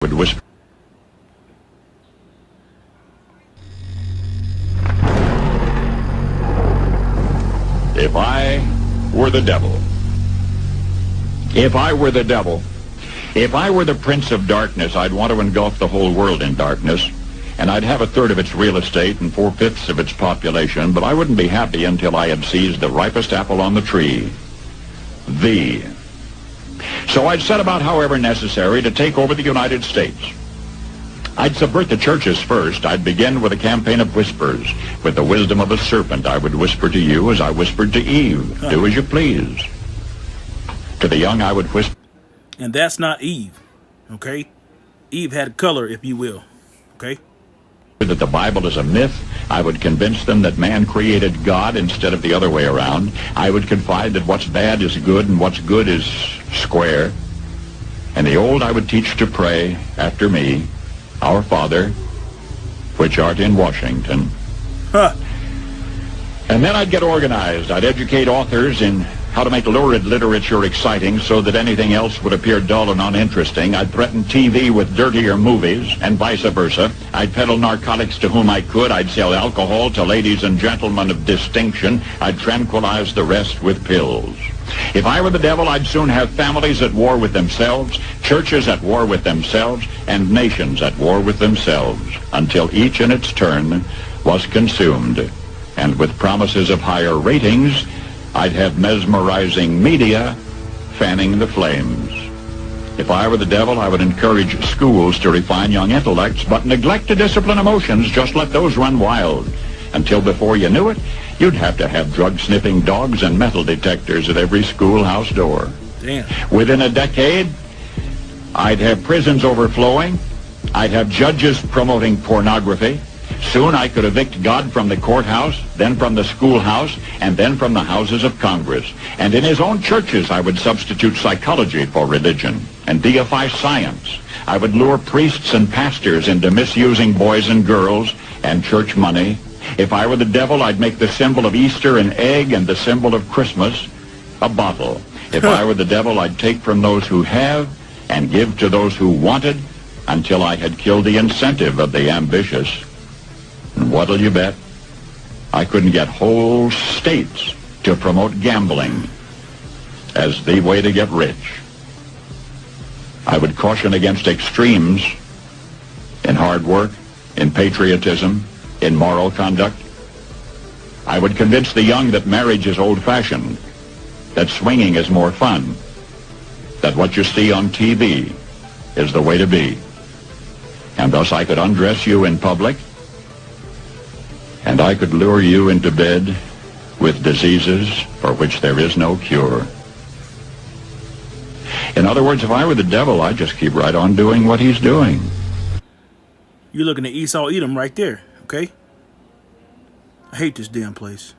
would whisper. If I were the devil, if I were the devil, if I were the prince of darkness, I'd want to engulf the whole world in darkness, and I'd have a third of its real estate and 4/5 of its population, but I wouldn't be happy until I had seized the ripest apple on the tree, thee. So I'd set about, however necessary, to take over the United States. I'd subvert the churches first. I'd begin with a campaign of whispers. With the wisdom of a serpent, I would whisper to you as I whispered to Eve, do as you please. To the young, I would whisper. And that's not Eve, okay? Eve had color, if you will, okay? That the Bible is a myth. I would convince them that man created God instead of the other way around. I would confide that what's bad is good and what's good is square. And the old I would teach to pray after me, Our Father, which art in Washington. And then I'd get organized. I'd educate authors in how to make lurid literature exciting so that anything else would appear dull and uninteresting. I'd threaten TV with dirtier movies and vice versa. I'd peddle narcotics to whom I could. I'd sell alcohol to ladies and gentlemen of distinction. I'd tranquilize the rest with pills. If I were the devil, I'd soon have families at war with themselves, churches at war with themselves, and nations at war with themselves, until each in its turn was consumed. And with promises of higher ratings, I'd have mesmerizing media fanning the flames. If I were the devil, I would encourage schools to refine young intellects, but neglect to discipline emotions. Just let those run wild. Until before you knew it, you'd have to have drug-sniffing dogs and metal detectors at every schoolhouse door. Damn. Within a decade, I'd have prisons overflowing. I'd have judges promoting pornography. Soon I could evict God from the courthouse, then from the schoolhouse, and then from the houses of Congress. And in his own churches, I would substitute psychology for religion and deify science. I would lure priests and pastors into misusing boys and girls and church money. If I were the devil, I'd make the symbol of Easter an egg and the symbol of Christmas a bottle. If I were the devil, I'd take from those who have and give to those who wanted until I had killed the incentive of the ambitious. And what'll you bet? I couldn't get whole states to promote gambling as the way to get rich. I would caution against extremes in hard work, in patriotism, in moral conduct. I would convince the young that marriage is old-fashioned, that swinging is more fun, that what you see on TV is the way to be. And thus I could undress you in public, and I could lure you into bed with diseases for which there is no cure. In other words, if I were the devil, I'd just keep right on doing what he's doing. You're looking at Esau Edom right there, okay? I hate this damn place.